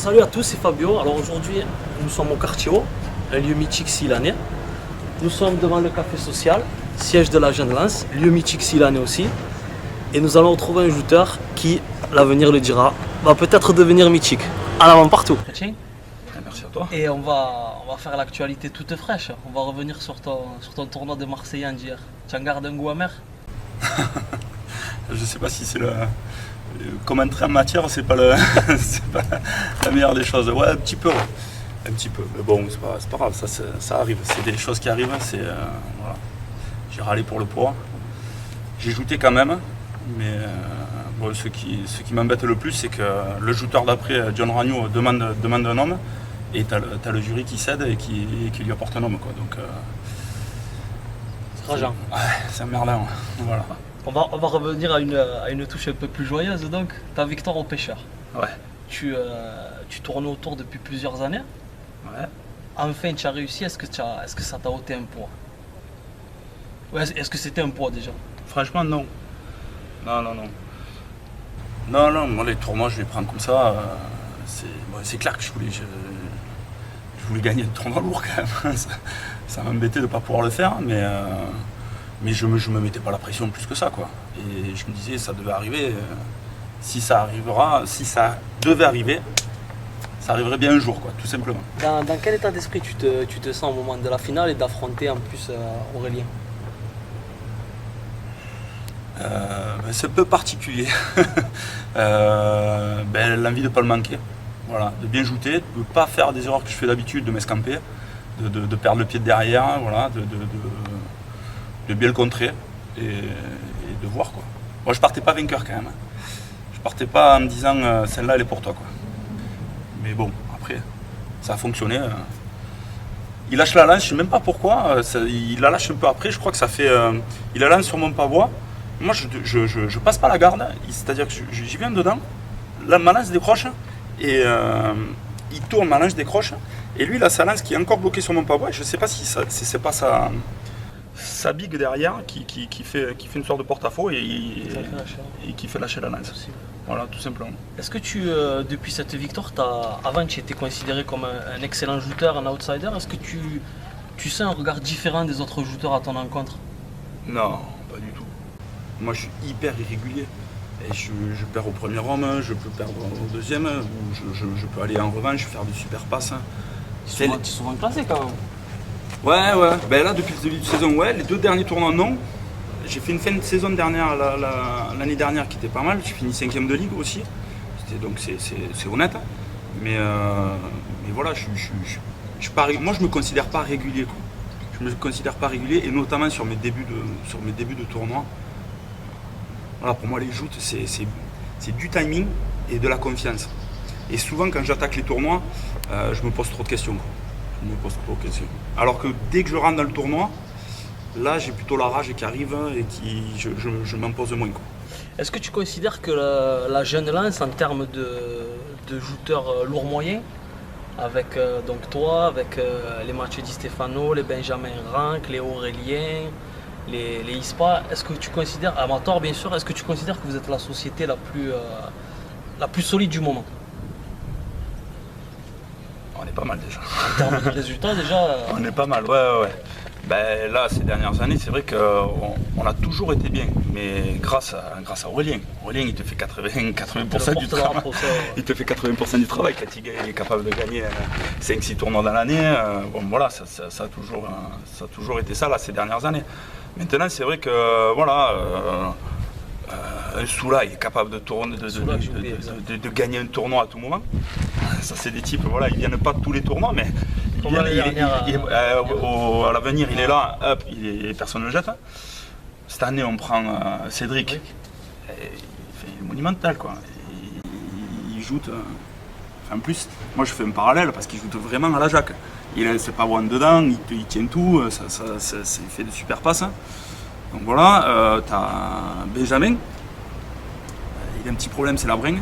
Salut à tous, c'est Fabio. Alors aujourd'hui, nous sommes au quartier haut, un lieu mythique silanais. Nous sommes devant le café social, siège de la Jeune Lance, lieu mythique silanais aussi. Et nous allons retrouver un joueur qui, l'avenir le dira, va peut-être devenir mythique. En avant partout. Merci à toi. Et on va faire l'actualité toute fraîche. On va revenir sur ton tournoi de Marseillais d'hier. Tu en gardes un goût amer? Je sais pas si c'est le. Comme entrer en matière, c'est pas, c'est pas la meilleure des choses. Ouais, un petit peu. Ouais. Un petit peu. Mais bon, c'est pas grave, ça arrive. C'est des choses qui arrivent. Voilà. J'ai râlé pour le poids. J'ai jouté quand même. Mais bon, ce qui m'embête le plus, c'est que le joueur d'après, John Ragnow, demande un homme. Et t'as le jury qui cède et qui lui apporte un homme. Quoi. Donc, c'est rageant. Ouais, c'est emmerdant. Voilà. On va revenir à une touche un peu plus joyeuse donc. Ta victoire au pêcheur. Ouais. Tu tournes autour depuis plusieurs années. Ouais. Enfin, tu as réussi. Est-ce que ça t'a ôté un poids? Ouais, est-ce que c'était un poids déjà? Franchement, non. Non, moi les tournois, je les prends comme ça. C'est clair que je voulais gagner le tournoi lourd quand même. Ça m'embêtait de ne pas pouvoir le faire, mais je me mettais pas la pression plus que ça, quoi. Et je me disais, ça devait arriver. Si ça devait arriver, ça arriverait bien un jour, quoi, tout simplement. Dans quel état d'esprit tu te sens au moment de la finale et d'affronter en plus Aurélien? C'est un peu particulier. L'envie de ne pas le manquer. Voilà, de bien jouer, de ne pas faire des erreurs que je fais d'habitude, de m'escamper, de perdre le pied de derrière, voilà, de bien le contrer et de voir, quoi. Moi je partais pas vainqueur quand même. Je partais pas en me disant celle-là elle est pour toi, quoi. Mais bon, après, ça a fonctionné. Il lâche la lance, je sais même pas pourquoi. Il la lâche un peu après, je crois que ça fait. Il la lance sur mon pavois. Moi je passe pas la garde, c'est-à-dire que j'y viens dedans, là ma lance décroche et il tourne, ma lance décroche et lui il a sa lance qui est encore bloquée sur mon pavois. Je sais pas si c'est pas sa bigue derrière qui fait une sorte de porte-à-faux et qui fait lâcher la lance. Voilà, tout simplement. Est-ce que depuis cette victoire, avant tu étais considéré comme un excellent joueur, un outsider, est-ce que tu sens un regard différent des autres joueurs à ton encontre? Non, pas du tout. Moi je suis hyper irrégulier. Et je perds au premier homme, je peux perdre au deuxième, ou je peux aller en revanche, faire de super passes. Tu es souvent classé quand même. Ouais. Ben là, depuis le début de saison, ouais. Les deux derniers tournois, non. J'ai fait une fin de saison dernière, l'année dernière, qui était pas mal. J'ai fini 5e de ligue aussi. Donc c'est honnête. Mais voilà, moi je me considère pas régulier, quoi. Je me considère pas régulier, et notamment sur mes débuts de tournoi. Voilà, pour moi les joutes c'est du timing et de la confiance. Et souvent quand j'attaque les tournois, je me pose trop de questions. Alors que dès que je rentre dans le tournoi, là j'ai plutôt la rage qui arrive et je m'impose moins, quoi. Est-ce que tu considères que la Jeune Lance en termes de joueurs lourds moyens, avec donc toi, avec les Mathieu Di Stefano, les Benjamin Rank, les Aurélien, les ISPA, est-ce que tu considères, amateur bien sûr, est-ce que tu considères que vous êtes la société la plus solide du moment? On est pas mal déjà. En termes de résultats déjà On est pas mal, ouais. Ben là, ces dernières années, c'est vrai qu'on a toujours été bien, mais grâce à Aurélien. Aurélien, il te fait 80% du travail. Il te fait 80% du travail quand il est capable de gagner 5-6 tournois dans l'année. Bon, voilà, ça a toujours été ça là, ces dernières années. Maintenant, c'est vrai que voilà, un Soula, il est capable de gagner un tournoi à tout moment. Ça, c'est des types, voilà, ils viennent pas de tous les tournois, mais à l'avenir, il est là, hop, personne ne le jette. Cette année, on prend Cédric. Il est monumental, quoi. Il joue. En plus, moi je fais un parallèle parce qu'il joue vraiment à la Jacques. Il a ses pavois dedans, il tient tout, il fait de super passes. Donc voilà, t'as Benjamin. Il a un petit problème, c'est la bringue.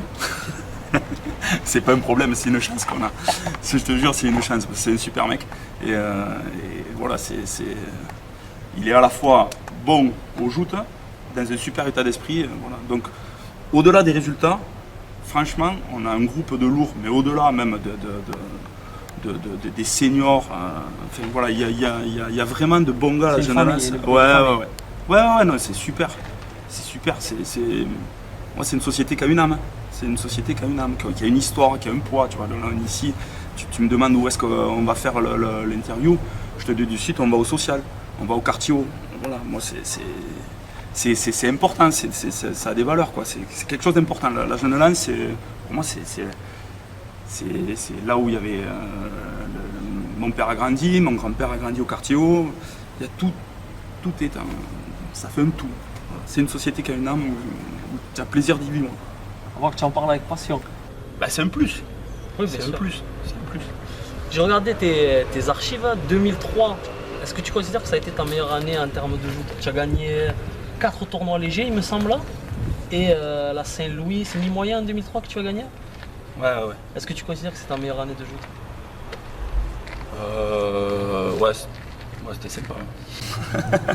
C'est pas un problème, c'est une chance qu'on a. Je te jure, c'est une chance, c'est un super mec. Et voilà, il est à la fois bon aux joutes, dans un super état d'esprit. Voilà. Donc, au-delà des résultats, franchement, on a un groupe de lourds, mais au-delà même des seniors. Enfin, voilà, il y a vraiment de bons gars à la Jeune Lance. Ouais, non, c'est super. C'est super. Moi, c'est une société qui a une âme. C'est une société qui a une âme, qui a une histoire, qui a un poids. Tu vois, là, ici, tu me demandes où est-ce qu'on va faire l'interview. Je te dis du site, on va au social, on va au quartier. Voilà, moi, c'est important, ça a des valeurs, quoi. C'est quelque chose d'important. La Jeune Lance, pour moi, c'est là où il y avait. Mon père a grandi, mon grand-père a grandi au quartier haut. Il y a tout est ça fait un tout. C'est une société qui a une âme où tu as plaisir d'y vivre. On voit que tu en parles avec passion. Bah, c'est un plus. Oui, c'est un plus. J'ai regardé tes archives, 2003. Est-ce que tu considères que ça a été ta meilleure année en termes de joute? Tu as gagné 4 tournois légers, il me semble. Et la Saint-Louis, c'est mi-moyen en 2003 que tu as gagné? Ouais. Est-ce que tu considères que c'est ta meilleure année de joute? Ouais, c'était sympa.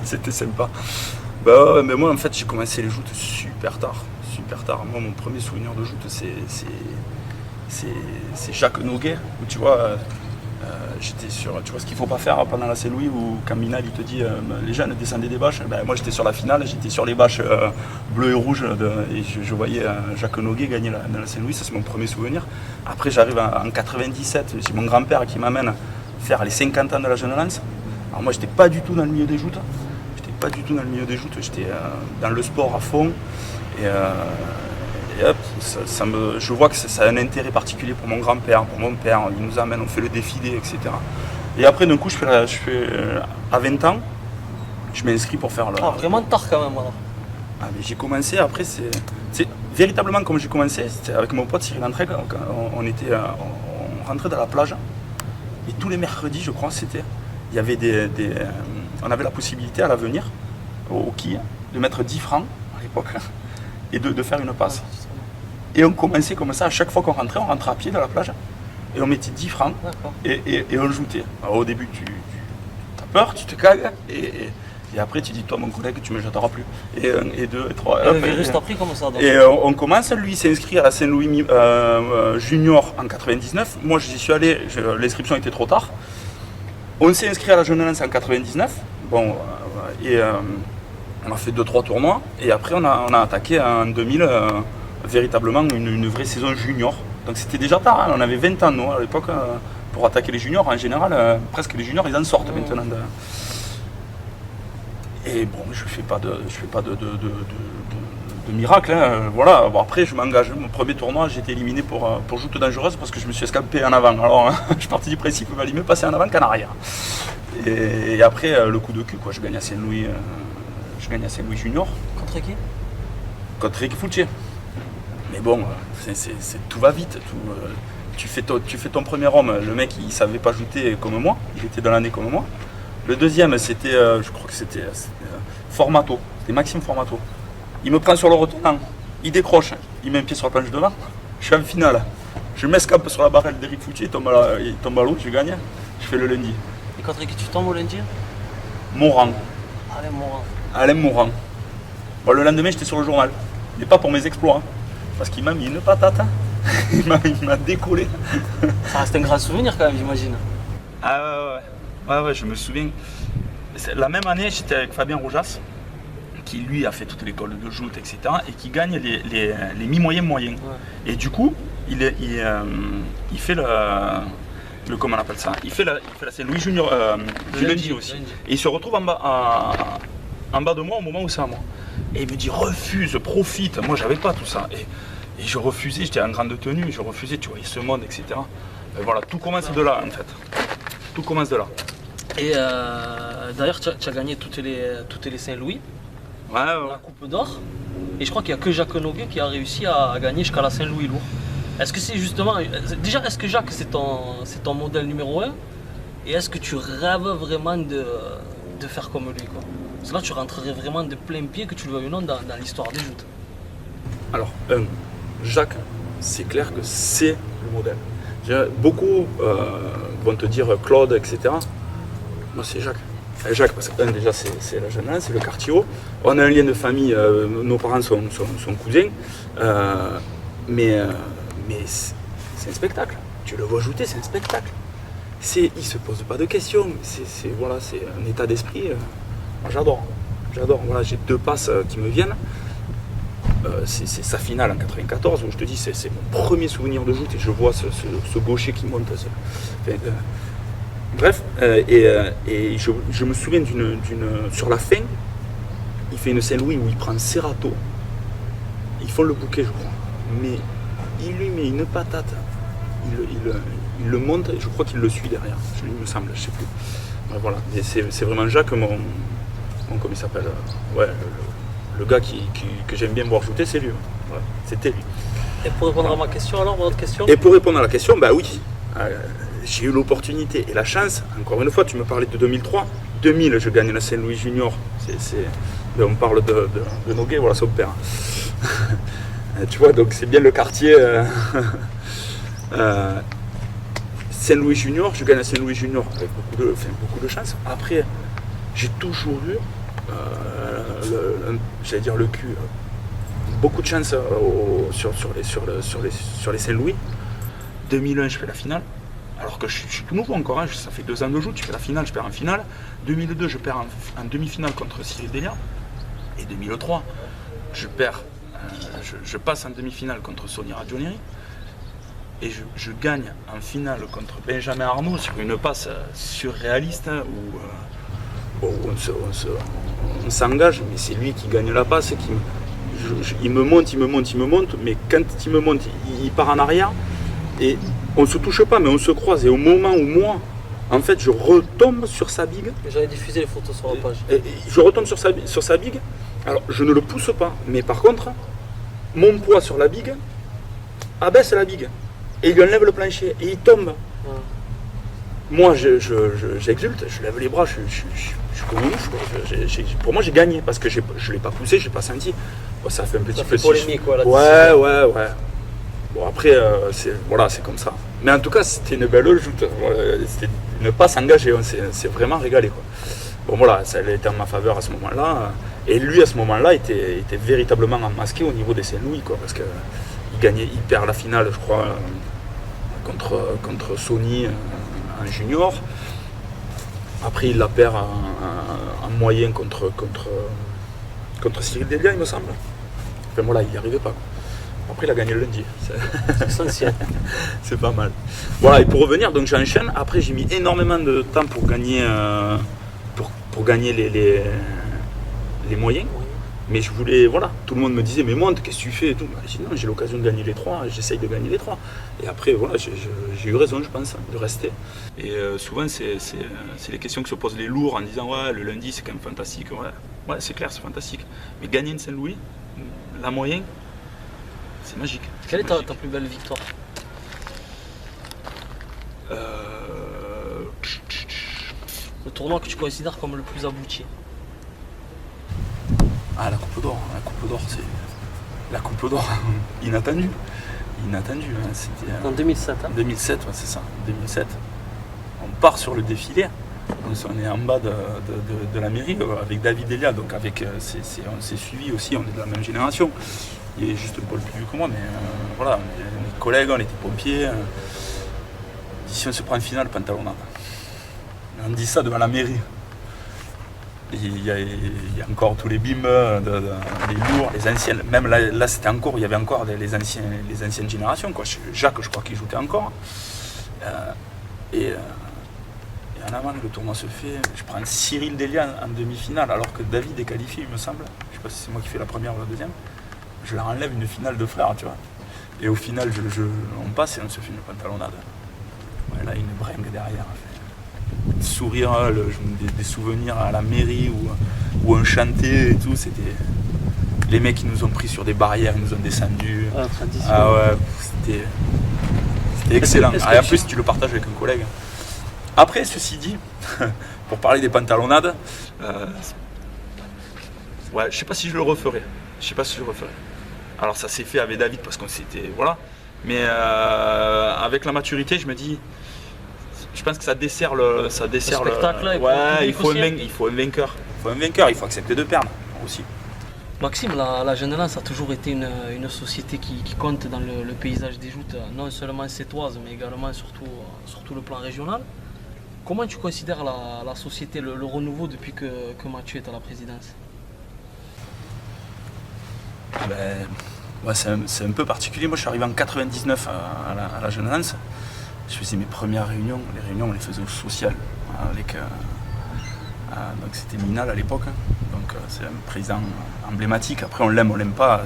C'était sympa. Bah ouais, mais moi en fait j'ai commencé les joutes super tard. Moi mon premier souvenir de joute c'est Jacques Noguet, où tu vois, j'étais sur, tu vois ce qu'il faut pas faire pendant la Saint-Louis, où quand Minal il te dit les jeunes descendaient des bâches, ben, moi j'étais sur la finale, j'étais sur les bâches bleues et rouges et je voyais Jacques Noguet gagner dans la Saint-Louis, ça c'est mon premier souvenir. Après j'arrive en 97, j'ai mon grand-père qui m'amène faire les 50 ans de la Jeune Lance. Alors moi j'étais pas du tout dans le milieu des joutes, j'étais dans le sport à fond et hop, je vois que ça a un intérêt particulier pour mon grand-père, pour mon père, il nous amène, on fait le défilé, etc. Et après d'un coup je fais à 20 ans, je m'inscris pour faire le... Ah, vraiment tard quand même alors. Ah, mais j'ai commencé, après c'est véritablement comme j'ai commencé, c'était avec mon pote Cyril Antreg, on rentrait dans la plage et tous les mercredis je crois il y avait on avait la possibilité à l'avenir, au quai, de mettre 10 francs à l'époque et de faire une passe. Et on commençait comme ça, à chaque fois qu'on rentrait, on rentrait à pied dans la plage et on mettait 10 francs et on joutait. Alors, au début tu as peur, tu te cagues et après tu dis toi mon collègue tu me jetteras plus. Et 1 et 2 et 3. Le virus t'a pris comme ça donc. Et on commence, lui il s'est inscrit à la Saint-Louis Junior en 99. Moi j'y suis allé, l'inscription était trop tard. On s'est inscrit à la Jeune Lance en 99. Bon, on a fait 2-3 tournois et après on a attaqué en 2000 véritablement une vraie saison junior. Donc c'était déjà tard, hein, on avait 20 ans nous, à l'époque pour attaquer les juniors. En général, presque les juniors ils en sortent maintenant. Et bon, je fais pas de miracle. Hein, voilà. Bon, après je m'engage. Mon premier tournoi j'ai été éliminé pour joute dangereuse parce que je me suis escampé en avant. Alors je suis parti du principe qu'il valait mieux passer en avant qu'en arrière. Et après le coup de cul quoi, je gagne à Saint-Louis. Junior. Contre qui? Contre Ricky Fulcier. Mais bon, tout va vite. Tu fais ton premier homme. Le mec, il savait pas jouter comme moi. Il était dans l'année comme moi. Le deuxième, c'était, je crois que c'était Formato. C'était Maxime Formato. Il me prend sur le retenant. Il décroche. Il met un pied sur la planche devant. Je suis en finale. Je m'escape sur la barrelle d'Eric Fulcier. Il tombe à l'eau. Je gagne. Je fais le lundi. Et contre qui tu tombes au lundi? Morand. Alain Morand. Bon, le lendemain, j'étais sur le journal. Mais pas pour mes exploits. Hein, parce qu'il m'a mis une patate. Hein. il m'a décollé. Ça reste un grand souvenir quand même, j'imagine. Ah ouais, je me souviens. La même année, j'étais avec Fabien Rojas, qui lui a fait toute l'école de joute, etc. Et qui gagne les mi-moyens moyens. Ouais. Et du coup, il fait le comment on appelle ça? Il fait la Saint-Louis Junior du lundi aussi. Et il se retrouve en bas de moi au moment où c'est à moi. Et il me dit refuse, profite. Moi j'avais pas tout ça. Et je refusais, j'étais en grande tenue, je refusais, tu vois, ce monde, etc. Et voilà, tout commence de là en fait. Tout commence de là. Et d'ailleurs tu as gagné toutes les Saint-Louis. Ouais. La Coupe d'Or. Et je crois qu'il n'y a que Jacques Noguet qui a réussi à gagner jusqu'à la Saint-Louis lourd. Est-ce que c'est justement. Déjà, est-ce que Jacques c'est ton modèle numéro 1? Et est-ce que tu rêves vraiment de faire comme lui quoi? Parce que là tu rentrerais vraiment de plein pied, que tu le veuilles ou non, dans l'histoire des joutes. Alors, Jacques, c'est clair que c'est le modèle. Beaucoup vont te dire Claude, etc. Moi c'est Jacques. Jacques, parce que déjà c'est la Jeune Lance, c'est le quartier haut. On a un lien de famille, nos parents sont cousins. mais c'est un spectacle. Tu le vois shooter, c'est un spectacle. Il ne se pose pas de questions. C'est un état d'esprit. Moi, j'adore. Voilà, j'ai 2 passes qui me viennent. C'est sa finale en 94 où je te dis c'est mon premier souvenir de joute et je vois ce gaucher qui monte. Bref, je me souviens sur la fin, il fait une Saint-Louis où il prend Serrato. Ils font le bouquet, je crois. Mais il lui met une patate. Il le monte et je crois qu'il le suit derrière. Il me semble, je sais plus. Voilà. Et c'est vraiment Jacques, comment il s'appelle, le gars que j'aime bien voir shooter, c'est lui. Ouais, c'était lui. Et pour répondre à ma question, alors, votre question? Et pour répondre à la question, bah oui. J'ai eu l'opportunité et la chance, encore une fois, tu me parlais de 2003. 2000, je gagne la Saint-Louis Junior. On parle de Noguet, voilà son père. Tu vois, donc c'est bien le quartier. Saint-Louis Junior, je gagne la Saint-Louis Junior avec beaucoup de chance. Après, j'ai toujours eu, le cul, beaucoup de chance sur les Saint-Louis. 2001, je fais la finale. Alors que je suis tout nouveau encore, ça fait 2 ans de joute, je fais la finale, je perds en finale. 2002, je perds en demi-finale contre Cyril Delia. Et 2003, je passe en demi-finale contre Sonny Raggionieri. Et je gagne en finale contre Benjamin Arnault sur une passe surréaliste où on s'engage, mais c'est lui qui gagne la passe. Il me monte, mais quand il me monte, il part en arrière. Et on ne se touche pas, mais on se croise. Et au moment où moi, en fait, je retombe sur sa big. J'avais diffusé les photos sur la page. Et je retombe sur sa big. Alors, je ne le pousse pas. Mais par contre, mon poids sur la big abaisse la big. Et il lui enlève le plancher. Et il tombe. Moi, j'exulte. Je lève les bras. Je suis comme un ouf. Pour moi, j'ai gagné. Parce que je ne l'ai pas poussé, je ne l'ai pas senti. Bon, ça fait un petit peu polémique, quoi. Ouais. Bon, après, c'est comme ça. Mais en tout cas, c'était une belle joute. C'était une passe engagée. On s'est vraiment régalé, quoi. Bon, voilà, ça a été en ma faveur à ce moment-là. Et lui, à ce moment-là, était véritablement masqué au niveau des Saint-Louis, quoi. Parce qu'il perd la finale, je crois, contre Sonny en junior. Après, il la perd en moyen contre Cyril Delia, il me semble. Enfin, voilà, il n'y arrivait pas, quoi. Après, il a gagné le lundi. C'est essentiel. C'est pas mal. Voilà, et pour revenir, donc j'enchaîne. Après, j'ai mis énormément de temps pour gagner, les moyens. Mais je voulais, voilà, tout le monde me disait, mais monte, qu'est-ce que tu fais et tout. J'ai dit non, j'ai l'occasion de gagner les 3, j'essaye de gagner les 3. Et après, voilà, j'ai eu raison, je pense, de rester. Et souvent, c'est les questions que se posent les lourds en disant, ouais, le lundi, c'est quand même fantastique. Ouais, c'est clair, c'est fantastique. Mais gagner une Saint-Louis, la moyenne, c'est magique. Quelle est ta plus belle victoire? Le tournoi que tu considères comme le plus abouti? Ah, la Coupe d'Or. C'est la Coupe d'Or inattendue. C'était en 2007. 2007, ouais, c'est ça. 2007. On part sur le défilé. On est en bas de la mairie avec David Delia. Donc on s'est suivi aussi. On est de la même génération. Il est juste un peu plus vieux que moi, mais voilà. Mes collègues, on était pompiers. Si on se prend une finale, pantalonnade. On dit ça devant la mairie. Il y a encore tous les bimes, les lourds, les anciennes. Même là c'était encore, il y avait encore les anciennes générations, quoi. Jacques, je crois qu'il jouait encore. Et en avant, le tournoi se fait. Je prends Cyril Delia en demi-finale, alors que David est qualifié, il me semble. Je sais pas si c'est moi qui fais la première ou la deuxième. Je leur enlève une finale de frères, tu vois. Et au final, on passe et on se fait une pantalonnade. Ouais, là, une bringue derrière. Sourire, des souvenirs à la mairie où on chantait et tout, c'était les mecs qui nous ont pris sur des barrières, ils nous ont descendus. Ah ouais, c'était excellent. Et en plus tu le partages avec un collègue. Après, ceci dit, pour parler des pantalonnades, ouais, je sais pas si je le referai. Alors ça s'est fait avec David parce qu'on s'était, voilà. Mais avec la maturité, je me dis, je pense que ça dessert le spectacle. Ouais, il faut un vainqueur. Il faut accepter de perdre aussi. Maxime, la Jeune Lance a toujours été une société qui compte dans le paysage des joutes, non seulement sétoise, mais également surtout le plan régional. Comment tu considères la société, le renouveau depuis que Mathieu est à la présidence? Ouais, c'est un peu particulier. Moi, je suis arrivé en 99 à la Jeune Lance. Je faisais mes premières réunions. Les réunions, on les faisait au social. Avec, donc c'était Minal à l'époque. Donc c'est un président emblématique. Après, on l'aime pas.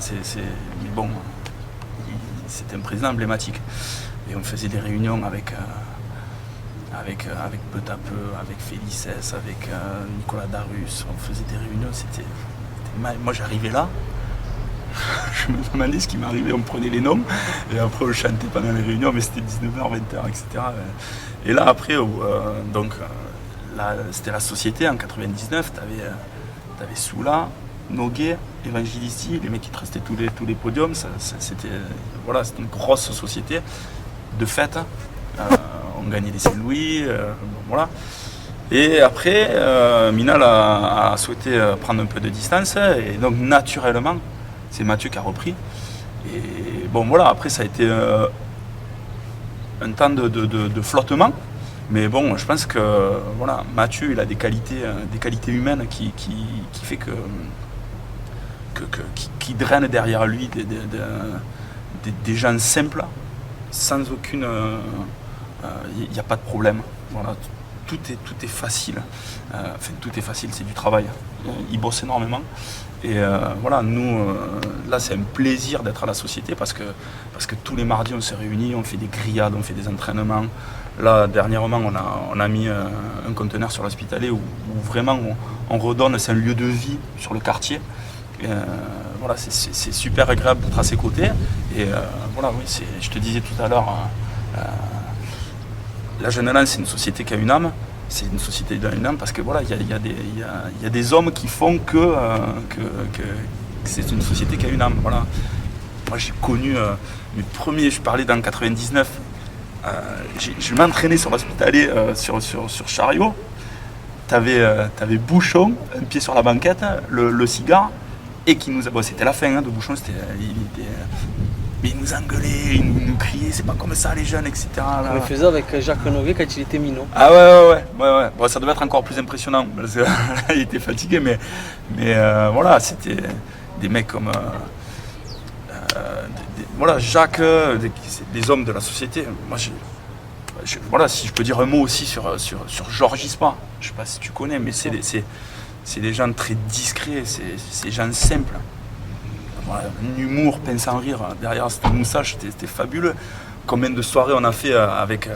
Mais bon, c'était un président emblématique. Et on faisait des réunions avec Peu-à-Peu, avec Félices, avec Nicolas Darus. On faisait des réunions. Moi, j'arrivais là. Je me demandais ce qui m'arrivait, on me prenait les noms et après on chantait pendant les réunions, mais c'était 19h, 20h, etc. Et là après, c'était la société en 99, t'avais Soula, Noguet, Evangelisti, les mecs qui te restaient tous les podiums, c'était une grosse société de fête, on gagnait des Saint-Louis, voilà. Et après, Minal a souhaité prendre un peu de distance et donc naturellement, c'est Mathieu qui a repris. Et bon voilà, après ça a été un temps de flottement. Mais bon, je pense que voilà, Mathieu il a des qualités humaines qui fait qui drainent derrière lui des gens simples, sans aucune. Il n'y a pas de problème. Voilà, tout est facile. Tout est facile, c'est du travail. Il bosse énormément. Et voilà, nous, là, c'est un plaisir d'être à la société parce que tous les mardis, on se réunit, on fait des grillades, on fait des entraînements. Là, dernièrement, on a mis un conteneur sur l'Hospitalet où vraiment on redonne, c'est un lieu de vie sur le quartier. Et, voilà, c'est super agréable d'être à ses côtés. Et voilà, oui, je te disais tout à l'heure, la Jeune Lance, c'est une société qui a une âme. C'est une société qui a une âme parce que voilà, il y a des hommes qui font que c'est une société qui a une âme. Voilà. Moi, j'ai connu mes premiers, je parlais dans le 99, je m'entraînais sur l'Hospitalet sur chariot. T'avais Bouchon, un pied sur la banquette, le cigare, et qui nous a. Bon, c'était la fin de Bouchon, mais il nous engueulait, il nous criait, c'est pas comme ça les jeunes, etc. Là. On le faisait avec Jacques Noguet quand il était minot. Ah ouais. Bon, ça devait être encore plus impressionnant, parce que là, il était fatigué, mais voilà, c'était des mecs comme voilà, Jacques, des hommes de la société. Moi, voilà, si je peux dire un mot aussi sur Georges Ispa, je sais pas si tu connais, mais c'est des gens très discrets, c'est des gens simples. Voilà, un humour, pince sans rire, derrière cette moustache, c'était fabuleux. Combien de soirées on a fait avec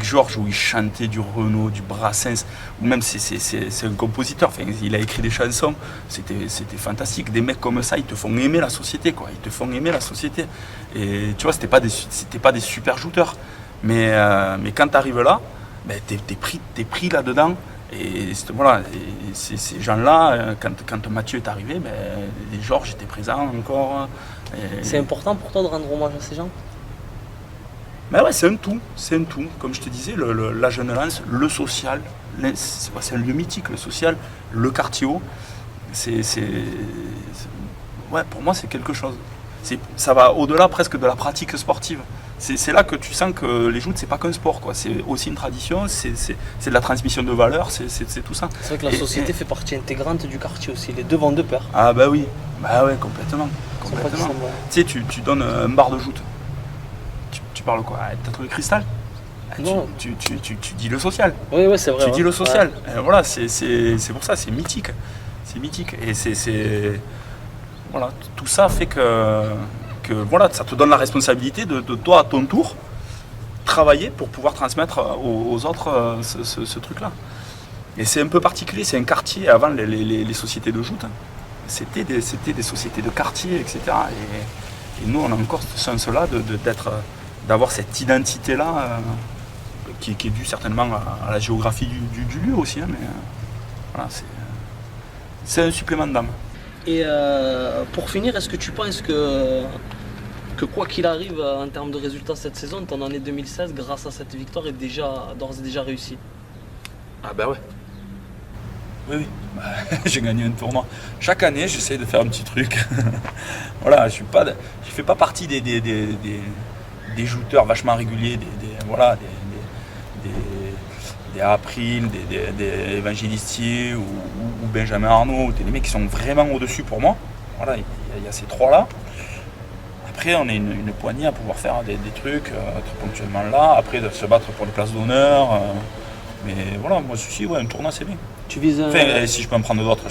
Georges où il chantait du Renaud, du Brassens, ou même c'est un compositeur, enfin, il a écrit des chansons, c'était fantastique. Des mecs comme ça, ils te font aimer la société, quoi. Ils te font aimer la société. Et tu vois, c'était pas des super shooters, mais quand tu arrives là, ben, t'es pris là-dedans. Et voilà, ces gens-là, quand Mathieu est arrivé, ben, les Georges étaient présents encore. C'est important pour toi de rendre hommage à ces gens? Ben ouais, c'est un tout. Comme je te disais, la Jeune Lance, le social, c'est un lieu mythique, le social, le quartier haut. Ouais, pour moi, c'est quelque chose. Ça va au-delà presque de la pratique sportive. C'est là que tu sens que les joutes, c'est pas qu'un sport, quoi. C'est aussi une tradition, c'est de la transmission de valeurs, c'est tout ça. C'est vrai que la société fait partie intégrante du quartier aussi, les deux vont de pair. Ah bah oui, complètement. Tu sais, tu donnes un bar de joute. Tu parles quoi? T'as trouvé le cristal? Non. Tu dis le social. Oui, c'est vrai. Tu dis le social. Ouais. Voilà, c'est pour ça, c'est mythique. C'est mythique. Et voilà, tout ça fait que voilà, ça te donne la responsabilité de toi à ton tour travailler pour pouvoir transmettre aux autres ce truc-là. Et c'est un peu particulier, c'est un quartier. Avant les sociétés de joute, c'était des sociétés de quartier, etc. Et nous, on a encore ce sens-là d'avoir cette identité-là qui est due certainement à la géographie du lieu aussi. Hein, mais voilà, c'est un supplément d'âme. Et pour finir, est-ce que tu penses que quoi qu'il arrive en termes de résultats cette saison, ton année 2016, grâce à cette victoire, est d'ores et déjà réussie? Ah ben ouais. Oui. Bah, j'ai gagné un tournoi. Chaque année, j'essaie de faire un petit truc. Voilà, je fais pas partie des jouteurs vachement réguliers, voilà, des April, des Evangelisti ou Benjamin Arnault, des mecs qui sont vraiment au-dessus pour moi. Voilà, il y a ces trois-là. Après, on est une poignée à pouvoir faire des trucs, être ponctuellement là, après de se battre pour les places d'honneur. Mais voilà, moi aussi, ouais, un tournoi c'est bien. Tu vises un, Enfin, si je peux en prendre d'autres,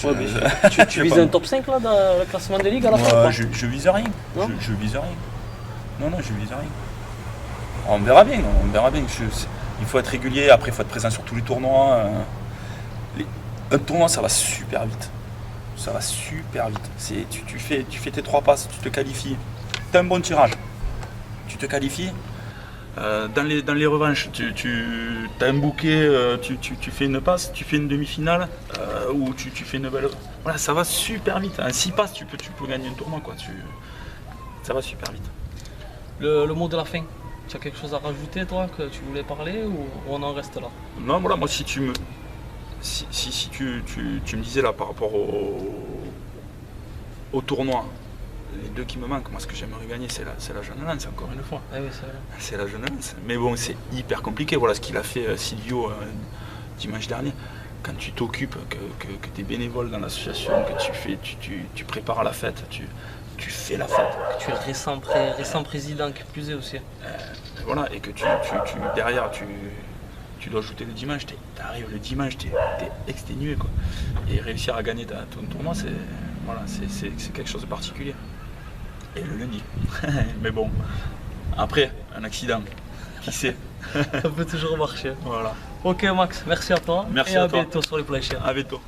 tu vises un top 5 là, dans le classement des ligues à la fin ou pas? je vise rien. Non Je vise rien. Non, je vise rien. On verra bien, il faut être régulier, après il faut être présent sur tous les tournois. Un tournoi, ça va super vite. Ça va super vite. Tu fais tes 3 passes, tu te qualifies. Tu as un bon tirage. Tu te qualifies. Dans les revanches, tu as un bouquet, tu fais une passe, tu fais une demi-finale, ou tu fais une belle. Voilà, ça va super vite. En 6 passes, tu peux gagner un tournoi, quoi. Ça va super vite. Le mot de la fin, tu as quelque chose à rajouter toi, que tu voulais parler, ou on en reste là? Non, voilà, moi si tu me disais là par rapport au tournoi, les deux qui me manquent, moi ce que j'aimerais gagner c'est la Jeune Lance, encore une fois. Ah oui, c'est vrai. C'est la Jeune Lance. Mais bon, c'est hyper compliqué. Voilà ce qu'il a fait Silvio dimanche dernier. Quand tu t'occupes, que tu es bénévole dans l'association, que tu prépares la fête, tu fais la fête. Tu es récent président qui plus est aussi. Voilà, et que derrière tu dois ajouter le dimanche, t'arrives le dimanche, t'es exténué quoi. Et réussir à gagner ton tournoi, c'est quelque chose de particulier. Et le lundi. Mais bon, après, un accident, qui sait. Ça peut toujours marcher. Voilà. Ok Max, merci à toi. Merci et à à toi. bientôt sur les planchers. À bientôt.